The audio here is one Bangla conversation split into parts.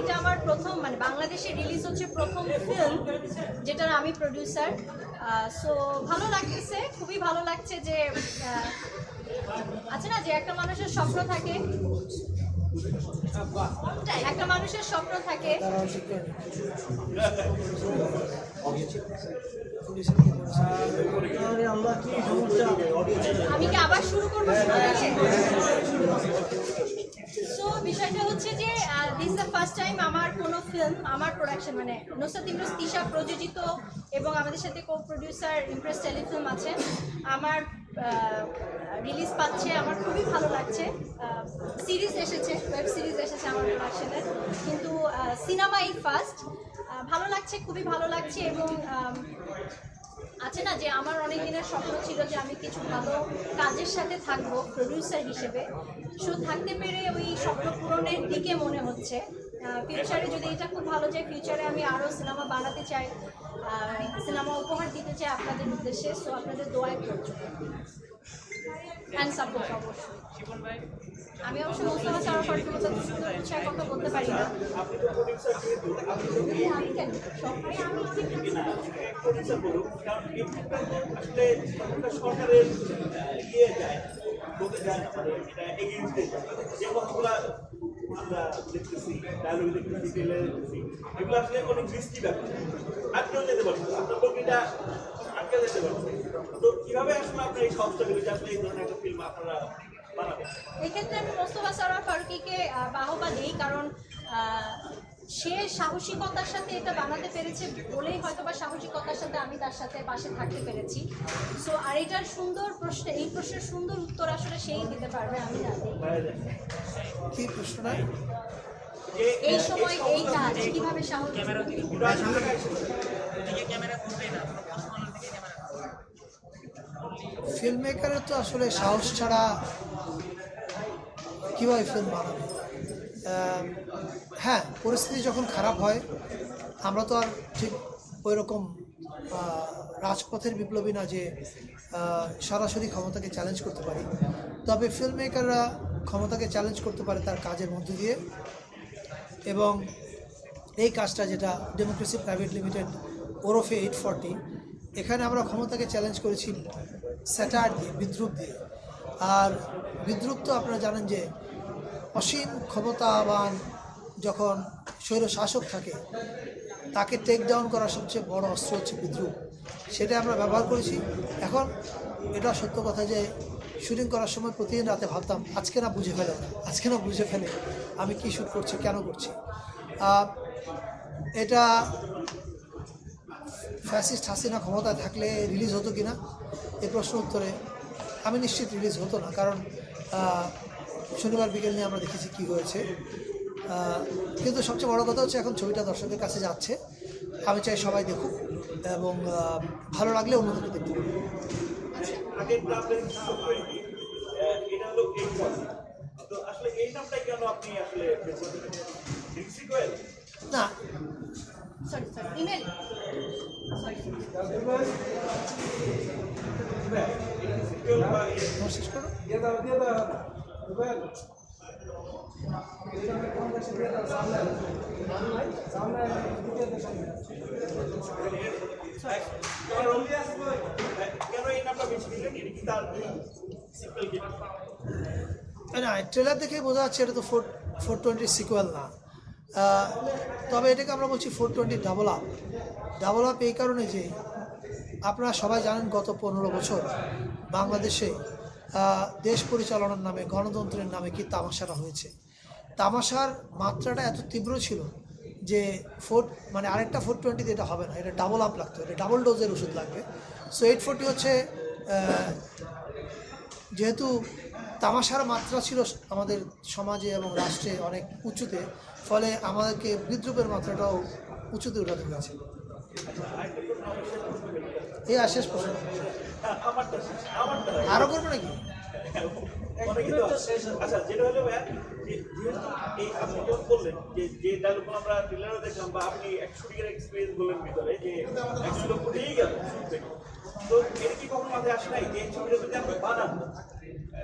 এটা আমার প্রথম মানে বাংলাদেশে রিলিজ হচ্ছে প্রথম ফিল্ম যেটার আমি প্রডিউসার। সো ভালো লাগতেছে, খুবই ভালো লাগছে যে আছে না যে একটা মানুষের স্বপ্ন থাকে, একটা মানুষের স্বপ্ন থাকে। আমি কি আবার শুরু করবো? সো বিষয়টা হচ্ছে যে দিস দ্য ফার্স্ট টাইম আমার কোনো ফিল্ম আমার প্রোডাকশন মানে নুসরাত ইমরোজ তিশা প্রযোজিত এবং আমাদের সাথে কো প্রডিউসার ইমপ্রেস টেলিফিল্ম আছে, আমার রিলিজ পাচ্ছে। আমার খুবই ভালো লাগছে। সিরিজ এসেছে, ওয়েব সিরিজ এসেছে আমার প্রোডাকশনের, কিন্তু সিনেমা এই ফার্স্ট। ভালো লাগছে, খুবই ভালো লাগছে। এবং আছে না যে আমার অনেক দিনের স্বপ্ন ছিল যে আমি কিছু ভালো কাজের সাথে থাকবো প্রডিউসার হিসেবে। সো থাকতে পেরে ওই স্বপ্ন পূরণের দিকে মনে হচ্ছে। ফিউচারে যদি এটা খুব ভালো যায়, ফিউচারে আমি আরও সিনেমা বানাতে চাই, সিনেমা উপহার দিতে চাই আপনাদের উদ্দেশ্যে। সো আপনাদের দোয়ায় করছি অ্যান্ড সাপোর্ট অবশ্যই। আমি অবশ্য মুস্তফা সরোয়ার ফারুকীর মতো সুন্দর বিষয়ে কথা বলতে পারি না। আমি কেন সরকারের ইয়ে যায় বলতে যায় এটা এগেইনস্টে যে কথাগুলো আমরা দেখতেছি, ডায়লগ দেখতেছি, ট্রেলার দেখতেছি, এগুলো আসলে অনেক রিস্কি ব্যাপার। আটকেও যেতে পারছে, আপনার প্রকৃতিটা আটকে যেতে পারছে। তো কিভাবে আসলে আপনার এই সংস্থা হলো যে আসলে এই ধরনের একটা ফিল্ম আপনারা বানাবেন? এক্ষেত্রে আমি মুস্তফা সরোয়ার ফারুকীকে বাহবা দিই, কারণ সে সাহসিকতার সাথে এটা বানাতে পেরেছে বলেই হয়তো বা সাহসিকতার সাথে আমি তার সাথে পাশে থাকতে পেরেছি। সো আর এটার সুন্দর প্রশ্ন, এই প্রশ্নের সুন্দর উত্তর আসলে সেই দিতে পারবে, আমি না দিই। কি প্রশ্নটা? এই সময় এই কাজ কিভাবে সাহস ফিল্ম মেকারের তো আসলে সাহস ছাড়া কীভাবে ফিল্ম বানাবে? হ্যাঁ, পরিস্থিতি যখন খারাপ হয় আমরা তো আর ঠিক ওই রকম রাজপথের বিপ্লবী না যে সরাসরি ক্ষমতাকে চ্যালেঞ্জ করতে পারি। তবে ফিল্ম মেকাররা ক্ষমতাকে চ্যালেঞ্জ করতে পারে তার কাজের মধ্য দিয়ে। এবং এই কাজটা যেটা ডেমোক্রেসি প্রাইভেট লিমিটেড ওরফে 840, এখানে আমরা ক্ষমতাকে চ্যালেঞ্জ করেছি স্যাটার দিয়ে, বিদ্রুপ দিয়ে। আর বিদ্রুপ তো আপনারা জানেন যে অসীম ক্ষমতাবান যখন স্বৈর শাসক থাকে তাকে টেক ডাউন করার সবচেয়ে বড় অস্ত্র হচ্ছে বিদ্রুপ। সেটা আমরা ব্যবহার করেছি। এখন এটা সত্য কথা যে শুটিং করার সময় প্রতিদিন রাতে ভাবতাম আজকে না বুঝে ফেলে আমি কি শ্যুট করছি, কেন করছি। এটা ফ্যাসিস্ট হাসিনা ক্ষমতায় থাকলে রিলিজ হতো কি না এই প্রশ্ন উত্তরে আমি নিশ্চিত রিলিজ হতো না, কারণ শনিবার বিকেল নিয়ে আমরা দেখেছি কি হয়েছে। কিন্তু সবচেয়ে বড় কথা হচ্ছে এখন ছবিটা দর্শকের কাছে যাচ্ছে। আমি চাই সবাই দেখুক এবং ভালো লাগলে অন্যদেরকে দেখতে পারবে। না, ইমেল শেষ করো। না, ট্রেলার দেখে বোঝা যাচ্ছে এটা তো 420 সিকুয়েল না। তবে এটাকে আমরা বলছি 420 ডাবল আপ এই কারণে যে আপনারা সবাই জানেন গত 15 বছর বাংলাদেশে দেশ পরিচালনার নামে, গণতন্ত্রের নামে কি তামাশারা হয়েছে। তামাশার মাত্রাটা এত তীব্র ছিল যে মানে আরেকটা 420 এটা হবে না, এটা ডাবল আপ লাগতো, এটা ডাবল ডোজের ওষুধ লাগবে। সো 840 হচ্ছে যেহেতু তামাশার মাত্রা ছিল আমাদের সমাজে এবং রাষ্ট্রে অনেক উঁচুতে, ফলে আমাদেরকে বিদ্রুপের মাত্রাটাও উঁচুতে উঠাতে হয়েছে। এই শেষ প্রশ্ন আরো করবো নাকি? আচ্ছা, যেটা হলো এই আপনি যখন বললেন যে ডায়লগগুলো আমরা ট্রেলারে দেখলাম বা আপনি এক শুটিংয়ের এক্সপিরিয়েন্স বললেন ভিতরে যে 100 লক্ষ দিয়েই গেল, তো এটা কি কখনো মাথায় আসে নাই যে ছবিটা যদি আপনি বানান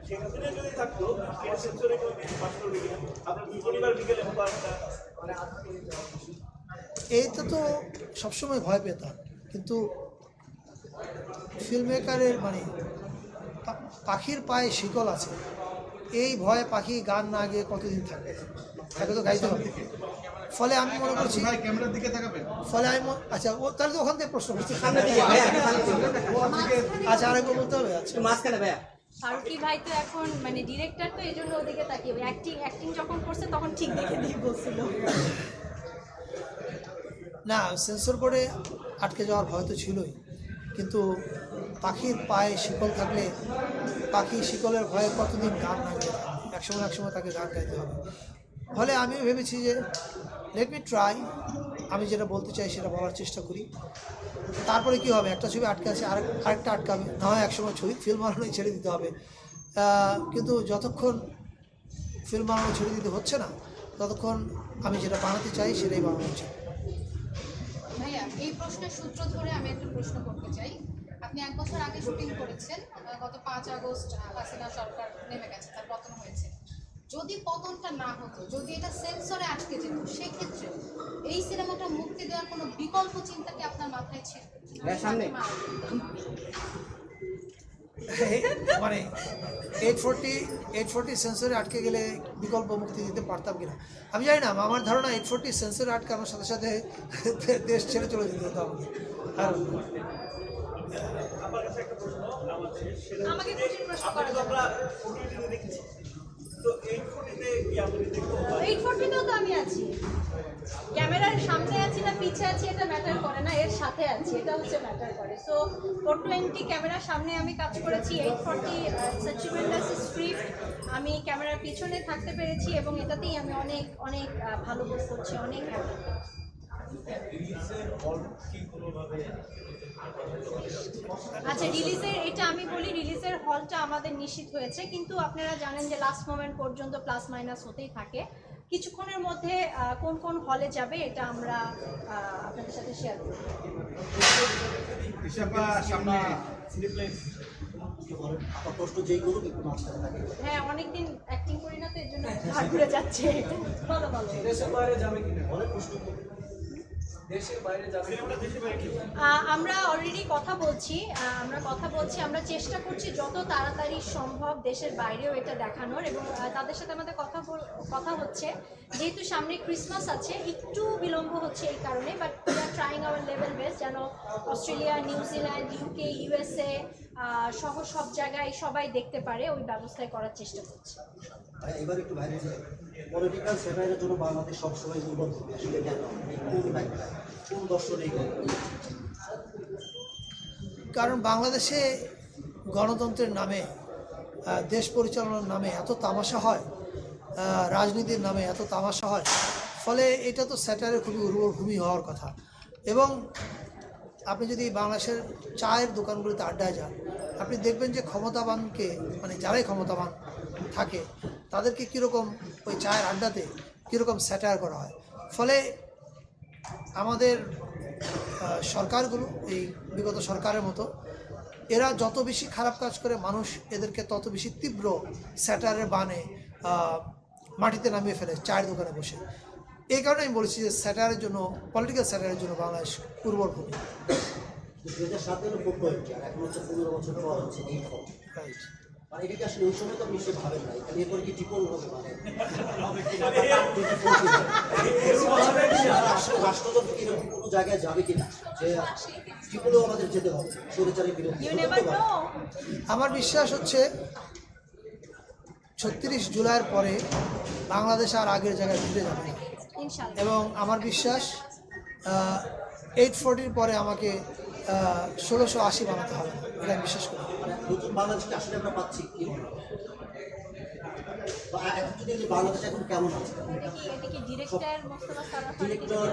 সেখানে যদি থাকতো এটা সেন্সরে কোনো কিছু পাস করবে কিনা? আপনার শনিবার বিকেলে মতো একটা এইটা তো সবসময় ভয় পেতাম, কিন্তু ফিল্ম মেকারের মানে পাখির পায়ে শিকল আছে, এই ভয়ে পাখি গান না গিয়ে কতদিন থাকবে, তাকে তো গাইতে হবে। ফলে আমি মনে করছি ক্যামেরার দিকে তাকাবেন। ফলে আমি আচ্ছা ও তাহলে তো ওখান থেকে প্রশ্ন করছি, আচ্ছা আরেকবার বলতে হবে। আচ্ছা মাঝখানে ভাইয়া ফারুকি ভাই তো এখন মানে ডিরেক্টর, তো এই জন্য ওদিকে তাকিয়ে অ্যাক্টিং যখন করছে তখন ঠিক দেখে দিয়ে বলছিল। না, সেন্সর বোর্ডে আটকে যাওয়ার ভয় তো ছিলই, কিন্তু পাখির পায়ে শিকল থাকলে পাখি শিকলের ভয়ে কতদিন গান না গেয়ে একসময় তাকে গান গাইতে হবে। ফলে আমিও ভেবেছি যে লেট মি ট্রাই, আমি যেটা বলতে চাই সেটা বলার চেষ্টা করি। তারপরে কি হবে, একটা ছবি আটকে আছে, আরেকটা আটকাবে, না হয় একসময় ছবি ফিল্ম বানানোই ছেড়ে দিতে হবে। কিন্তু যতক্ষণ ফিল্ম বানানো ছেড়ে দিতে হচ্ছে না, ততক্ষণ আমি যেটা বানাতে চাই সেটাই বানানো উচিত। ভাইয়া, এই প্রশ্নের সূত্র ধরে আমি একটা প্রশ্ন করতে চাই। আপনি 1 বছর আগে শুটিং করেছেন, গত 5 আগস্ট হাসিনা সরকার নেমে গেছে, তার পতন হয়েছে। যদি পতনটা না হতো, যদি এটা সেন্সরে আটকে যেত, সেক্ষেত্রে এই সিনেমাটা মুক্তি দেওয়ার কোনো বিকল্প চিন্তা কি আপনার মাথায় ছিল? সামনে মানে 840 সেন্সরে আটকে গেলে বিকল্প মুক্তি দিতে পারতাম কিনা আমি জানি না। আমার ধারণা 840 সেন্সরে আটকানোর সাথে সাথে দেশ ছেড়ে চলে যেতে হতো আমাকে। আর আমার কাছে একটা প্রশ্ন আমাদের, সেটা আমাকে হচ্ছে যে কঠিন প্রশ্ন আপনাকে করা তো আমরা ওটিটিতে দেখেছি, তো এই ওটিটিতে কি আপনি দেখবো? 840তেও তো আমি আছি, ক্যামেরার সামনে আছি না পিছে আছি এটা ম্যাটার করে না, এর সাথে আছি এটা হচ্ছে ম্যাটার করে। সো 420 ক্যামেরার সামনে আমি কাজ করেছি, 840 ট্রিমেন্ডাস স্ক্রিপ্ট, আমি ক্যামেরার পিছনে থাকতে পেরেছি এবং এটাতেই আমি অনেক অনেক ভালো বোধ করছি, অনেক হ্যাপি। আচ্ছা, রিলিজের এটা আমি বলি, রিলিজের হলটা আমাদের নিশ্চিত হয়েছে, কিন্তু আপনারা জানেন যে লাস্ট মোমেন্ট পর্যন্ত প্লাস মাইনাস হতেই থাকে। কিছুক্ষণের মধ্যে কোন কোন হলে যাবে এটা আমরা আপনাদের সাথে শেয়ার করব। সামনে হ্যাঁ, অনেকদিন অ্যাক্টিং করি না তো এর জন্য ভাগ ঘুরে যাচ্ছে। ভালো ভালো। আমরা অলরেডি কথা বলছি, আমরা চেষ্টা করছি যত তাড়াতাড়ি সম্ভব দেশের বাইরেও এটা দেখানোর, এবং তাদের সাথে আমাদের কথা হচ্ছে। যেহেতু সামনে ক্রিসমাস আছে, একটু বিলম্ব হচ্ছে এই কারণে, but we are trying hour level best যেন অস্ট্রেলিয়া, নিউজিল্যান্ড, ইউকে, ইউএসএ সহ সব জায়গায় সবাই দেখতে পারে, ওই ব্যবস্থায় করার চেষ্টা করছি। এবার একটু বাইরে পলিটিক্যাল সেটারের জন্য বাংলাদেশ সবসময় দুর্বল থাকে, আসলে কেন কোন দর্শন এই কারণ বাংলাদেশে গণতন্ত্রের নামে, দেশ পরিচালনার নামে এত তামাশা হয়, রাজনীতির নামে এত তামাশা হয়, ফলে এটা তো স্যাটারের খুবই উর্বর ভূমি হওয়ার কথা। এবং আপনি যদি বাংলাদেশের চায়ের দোকানগুলিতে আড্ডায় যান, আপনি দেখবেন যে ক্ষমতাবানকে, মানে যারাই ক্ষমতাবান থাকে তাদেরকে কীরকম ওই চায়ের আড্ডাতে কীরকম স্যাটায়ার করা হয়। ফলে আমাদের সরকারগুলো, এই বিগত সরকারের মতো, এরা যত বেশি খারাপ কাজ করে মানুষ এদেরকে তত বেশি তীব্র স্যাটায়ারের বানে মাটিতে নামিয়ে ফেলে চায়ের দোকানে বসে। এই কারণে আমি বলেছি যে স্যাটায়ারের জন্য, পলিটিক্যাল স্যাটায়ারের জন্য বাংলাদেশ উর্বর ভূমি। 2007 এখন হচ্ছে 15 বছর পর হচ্ছে এই ফল, রাইট। মানে এটাকে আসলে ওই সময় তো আপনি নিশ্চয়ই ভাবেন না, এরপরে কি টিপল হবে, মানে রাষ্ট্রযন্ত্র কি এরকম কোনো জায়গায় যাবে কিনা যে টিপলেও আমাদের যেতে হবে স্বৈরাচারের বিরুদ্ধে? You never know. আমার বিশ্বাস হচ্ছে 36 জুলাইয়ের পরে বাংলাদেশ আর আগের জায়গায় ফিরে যাবে না, ইনশাআল্লাহ। এবং আমার বিশ্বাস 840 পরে আমাকে 1680 বানাতে হবে না, এটা আমি বিশ্বাস করি। নতুন বাংলাদেশকে আসলে আমরা পাচ্ছি কি? এখন যদি বাংলাদেশ এখন কেমন আছে, এটা কি ডিরেক্টর মোস্তফা সারাফ, ডিরেক্টর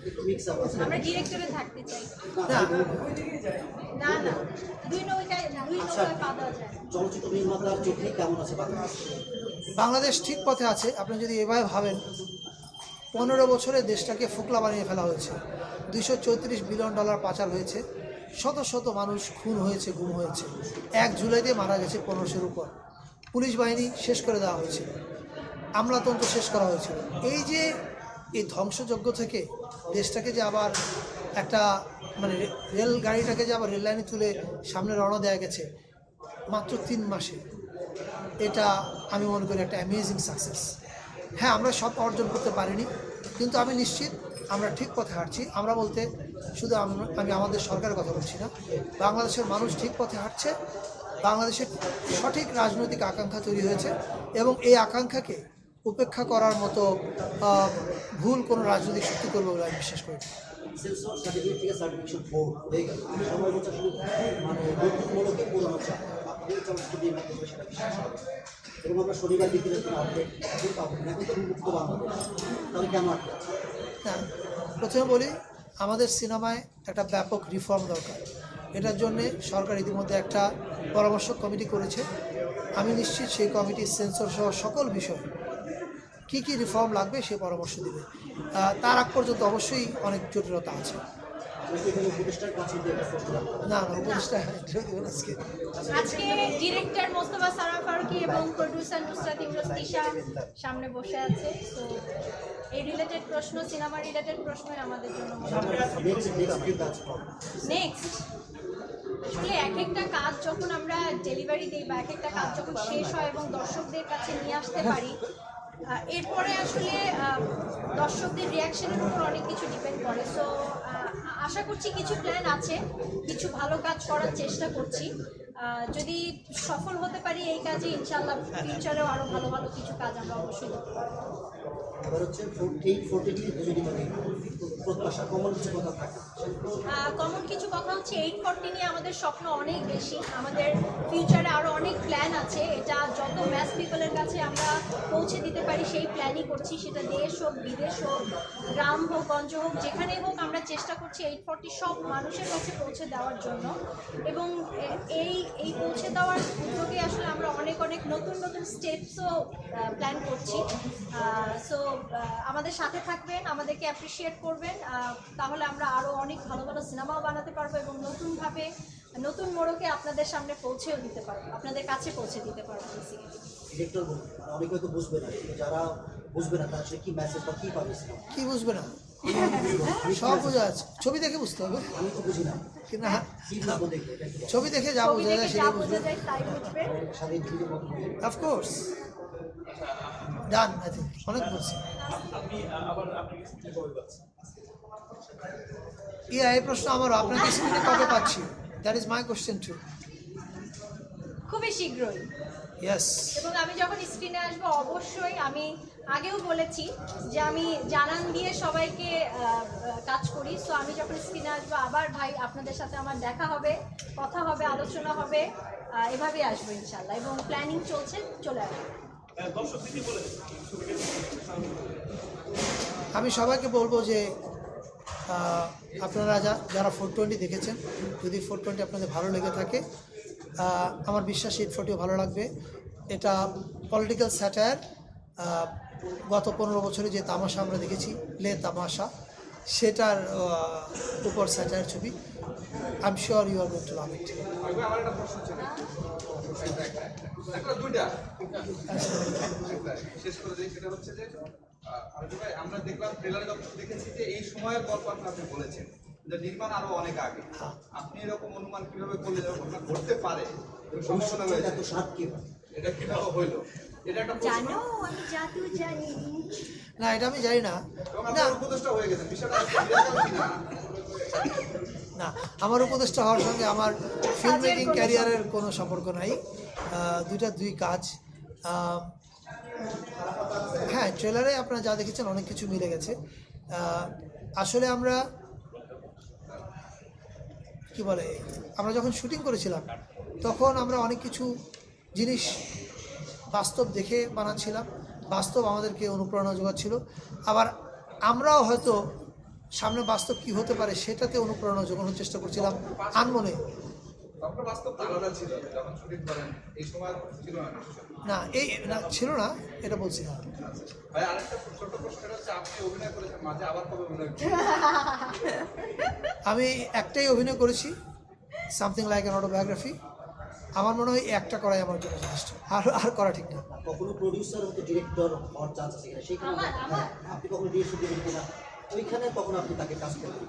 একটু মিক্স আপ আছে? আমরা ডিরেক্টরে থাকতে চাই। না, না না, দুই নৌকায় পা দেওয়া যায়। চলচ্চিত্র নির্মাতার চোখে কেমন আছে বাংলাদেশ? বাংলাদেশ ঠিক পথে আছে। আপনি যদি এভাবে ভাবেন, 15 বছরে দেশটাকে ফোকলা বানিয়ে ফেলা হয়েছে, $234 বিলিয়ন পাচার হয়েছে, শত শত মানুষ খুন হয়েছে, গুম হয়েছে, 1 জুলাইতে মারা গেছে 1500-এর উপর, পুলিশ বাহিনী শেষ করে দেওয়া হয়েছিল, আমলাতন্ত্র শেষ করা হয়েছিল। এই যে এই ধ্বংসযজ্ঞ থেকে দেশটাকে যে আবার একটা মানে রেল গাড়িটাকে যে আবার রেল লাইনে তুলে সামনে রওনা দেওয়া গেছে মাত্র 3 মাসে, এটা আমি মনে করি একটা অ্যামেজিং সাকসেস। হ্যাঁ, আমরা সব অর্জন করতে পারিনি, কিন্তু আমি নিশ্চিত আমরা ঠিক পথে হাঁটছি। আমরা বলতে শুধু আমি আমাদের সরকারের কথা বলছি না, বাংলাদেশের মানুষ ঠিক পথে হাঁটছে। বাংলাদেশের সঠিক রাজনৈতিক আকাঙ্ক্ষা তৈরি হয়েছে এবং এই আকাঙ্ক্ষাকে উপেক্ষা করার মতো ভুল কোনো রাজনৈতিক শক্তি করবে বলে আমি বিশ্বাস করি না। সেন্সর সার্টিফিকেট থেকে সার্টিফিকেশন বোর্ড হয়ে গেল, সময় মতো আসলে মানে বৈঠকমূলকে পূরণ হচ্ছে আপনাদের চলচ্চিত্র দিয়ে মাধ্যমে সেটা বিশ্বাস করে এবং আমরা শনিবার বিকেলে কোনো আপডেট পাবো না। এখন তো মুক্ত বাংলাদেশ, তাহলে কেন আটকে আছে? না, প্রথমে বলি আমাদের সিনেমায় একটা ব্যাপক রিফর্ম দরকার। এটার জন্যে সরকার ইতিমধ্যে একটা পরামর্শ কমিটি করেছে। আমি নিশ্চিত সেই কমিটি সেন্সর সহ সকল বিষয় কী কী রিফর্ম লাগবে সে পরামর্শ দেবে। তার আগ পর্যন্ত অবশ্যই অনেক জটিলতা আছে। নাকি এখানে উপদেষ্টার কাছে দিয়ে একটা প্রশ্ন রাখবো? না না, উপদেশটা আজকে আজকে ডিরেক্টর মোস্তফা সারা ফারুকী এবং প্রোডিউসার নুসরাত ইমরোজ তিশা সামনে বসে আছে। তো এই রিলেটেড প্রশ্ন, সিনেমা রিলেটেড প্রশ্নই আমাদের জন্য নেক্সট কি কাজ করবো? নেক্সট আসলে এক একটা কাজ যখন আমরা ডেলিভারি দিই বা এক একটা কাজ যখন শেষ হয় এবং দর্শকদের কাছে নিয়ে আসতে পারি, এরপরে আসলে দর্শকদের রিয়াকশনের উপর অনেক কিছু ডিপেন্ড করে। সো আশা করছি কিছু প্ল্যান আছে, কিছু ভালো কাজ করার চেষ্টা করছি। যদি সফল হতে পারি এই কাজে, ইনশাআল্লাহ ফিউচারেও আরও ভালো ভালো কিছু কাজ আমরা অবশ্যই করতে পারবো। আবার হচ্ছে 48-42 যদি মানে প্রত্যাশা কমন কিছু কথা থাকে। কমন কিছু কথা হচ্ছে 840 নিয়ে আমাদের স্বপ্ন অনেক বেশি। আমাদের ফিউচারে আরও অনেক প্ল্যান আছে। এটা যত ম্যাস পিপলের কাছে আমরা পৌঁছে দিতে পারি সেই প্ল্যানই করছি। সেটা দেশ হোক, বিদেশ হোক, গ্রাম হোক, গঞ্জ হোক, যেখানেই হোক আমরা চেষ্টা করছি 840 সব মানুষের কাছে পৌঁছে দেওয়ার জন্য। এবং এই পৌঁছে দেওয়ার উদ্যোগে আসলে আমরা অনেক অনেক নতুন নতুন স্টেপসও প্ল্যান করছি। সো আমাদের সাথে থাকবেন, আমাদেরকে অ্যাপ্রিসিয়েট করবেন, তাহলে আমরা আরও অনেক ভালো ভালো সিনেমাও বানাতে পারবো এবং নতুনভাবে নতুন মোড়কে আপনাদের সামনে পৌঁছেও দিতে পারবো, আপনাদের কাছে পৌঁছে দিতে পারবো। ডিরেক্টর অনেকে হয়তো বুঝবে না, কিন্তু যারা বুঝবে না তারা আসলে কি মেসেজ বা কি পাবে সিনেমা? কি বুঝবে না, সব বোঝা আছে, ছবি দেখে বুঝতে হবে। আমি তো বুঝি না, কি না, কি বুঝবো দেখবে এটা কি? ছবি দেখে যা ছবি বোঝা দেখে যায় যা সেটাই বোঝা বুঝবে। যায় তাই বুঝবে। স্বাধীন ছবির মতো অফকোর্স ডান, আই থিঙ্ক অনেক বলছি। আপনি আবার আপনি স্ক্রিনে কবে পাচ্ছেন? এই প্রশ্ন আমার, আপনাকে স্ক্রিনে কবে পাচ্ছি, that is my question too. খুবই শীঘ্রই। ইয়েস, এবং আমি যখন স্ক্রিনে আসবো অবশ্যই, আমি আগেও বলেছি যে আমি জানান দিয়ে সবাইকে কাজ করি। সো আমি যখন স্ক্রিনে আসবো আবার ভাই আপনাদের সাথে আমার দেখা হবে, কথা হবে, আলোচনা হবে, এভাবেই আসবো ইনশাল্লাহ। এবং প্ল্যানিং চলছে, চলে আসবে। দর্শক দিদি বলে আমি সবাইকে বলবো যে আপনারা যারা 420 দেখেছেন, যদি 420 আপনাদের ভালো লেগে থাকে, আমার বিশ্বাস 840 ভালো লাগবে। এটা পলিটিক্যাল স্যাটায়ার। গত 15 বছরে যে তামাশা আমরা দেখেছি, লে তামাশা, সেটার উপর স্যাটায়ার ছবি। I am sure you are going to love it. আমার একটা প্রশ্ন ছিল, একটা দুইটা শেষ করে দিই। সেটা হচ্ছে যে আরজু ভাই, আমরা দেখলাম ট্রেলারে যখন দেখেছি যে এই সময়ের গল্প আপনি বলেছেন যে নির্মাণ আরো অনেক আগে। আপনি এরকম অনুমান কিভাবে করলে ঘটনা ঘটতে পারে, সম্ভাবনা রয়েছে, এত স্বাদ কি হয়? এটা কিভাবে হইলো? এটা একটা প্রশ্ন। জানো আমি জাদু জানি। না, এটা আমি জানি না। এবং না আপনার উপদেষ্টা হয়ে গেছেন, বিষয়টা বিরাজমান কিনা? না, আমার উপদেষ্টা হওয়ার সঙ্গে আমার ফিল্ম মেকিং ক্যারিয়ারের কোনো সম্পর্ক নাই। দুই কাজ। হ্যাঁ, ট্রেলারে আপনারা যা দেখেছেন অনেক কিছু মিলে গেছে। আসলে আমরা কি বলে, আমরা যখন শুটিং করেছিলাম তখন আমরা অনেক কিছু জিনিস বাস্তব দেখে বানাচ্ছিলাম, বাস্তব আমাদেরকে অনুপ্রেরণা যোগাচ্ছিল। আবার আমরাও হয়তো সামনে বাস্তব কি হতে পারে সেটাতে অনুপ্রেরণা যোগানোর চেষ্টা করছিলাম আনমনে। আপনার বাস্তব আলাদা ছিল যখন শুটিং করেন, এই সময় ছিল না। না, না ছিল না, এটা বলছি না। ভাই আরেকটা ছোট প্রশ্ন হচ্ছে, আপনি অভিনয় করেছেন মাঝে, আবার কবে অভিনয় করবেন? আমি একটাই অভিনয় করেছি, সামথিং লাইক অ্যান অটোবায়োগ্রাফি। আমার মনে হয় একটা করাই আমার জন্য যথেষ্ট, আর আর করা ঠিক না। কখনো প্রডিউসার হতে ডিরেক্টর হওয়ার চান্স আছে কিনা সেইখানে আমার? আপনি কখনো ডিরেকশন দিবেন কিনা ওইখানে তখন আপনি তাকে কাজ করবেন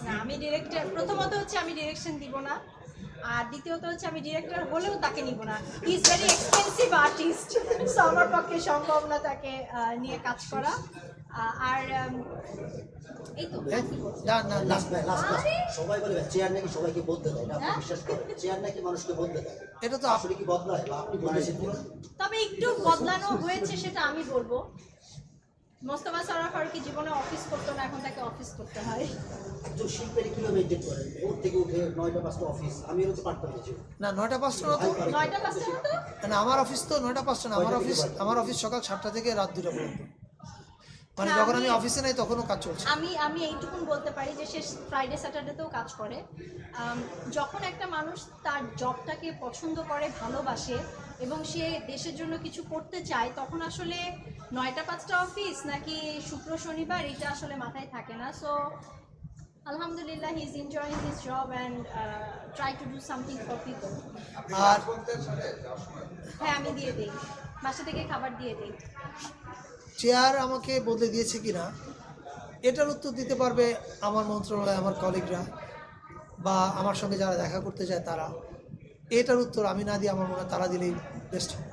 না, আমি ডিরেক্টর, প্রথমত হচ্ছে আমি ডিরেকশন দিব না, আর দ্বিতীয়ত হচ্ছে আমি ডিরেক্টর হলেও তাকে নিব না। He is very expensive artist, so আমার পক্ষে সম্ভব না তাকে নিয়ে কাজ করা। আর এই তো না না না, লাস্ট সবাই বলে চেয়ার নাকি সবাইকে বদলে দেয়, এটা আপনি বিশ্বাস করেন? চেয়ার নাকি মানুষকে বদলে দেয়, এটা তো আসলে কি বদলায় বা আপনি বলেছেন কিনা? তবে একটু বদলানো হয়েছে, সেটা আমি বলবো। মোস্তফা সরোয়ার ফারুকী জীবনে অফিস করতো না, এখন তাকে অফিস করতে হয়। একজন শিল্পীর কিভাবে মেনটেন করেন? ভোর থেকে উঠে 9টা 5টা অফিস, আমি হচ্ছে পারতাম না জীবন। না 9টা 5টা না তো, 9টা 5টা মতো। না আমার অফিস তো 9টা 5টা না, আমার অফিস সকাল 7টা থেকে রাত 2টা পর্যন্ত। মানে না, যখন আমি আমি- অফিসে নাই তখনও কাজ চলছে। আমি এইটুকুন বলতে পারি যে সে ফ্রাইডে স্যাটারডেতেও কাজ করে। যখন একটা মানুষ তার জবটাকে পছন্দ করে, ভালোবাসে এবং সে দেশের জন্য কিছু করতে চায়, তখন আসলে 9টা 5টা অফিস নাকি শুক্র শনিবার এটা আসলে মাথায় থাকে না। সো আলহামদুলিল্লাহ, he is enjoying his job and try to do something for people. আর হ্যাঁ, আমি দিয়ে দিই, বাসা থেকে খাবার দিয়ে দিই। চেয়ার আমাকে বদলে দিয়েছে কিনা এটার উত্তর দিতে পারবে আমার মন্ত্রণালয়, আমার কলিগরা বা আমার সঙ্গে যারা দেখা করতে যায় তারা। এটার উত্তর আমি না দিয়ে আমার মনে হয় তারা দিলেই বেস্ট হবে।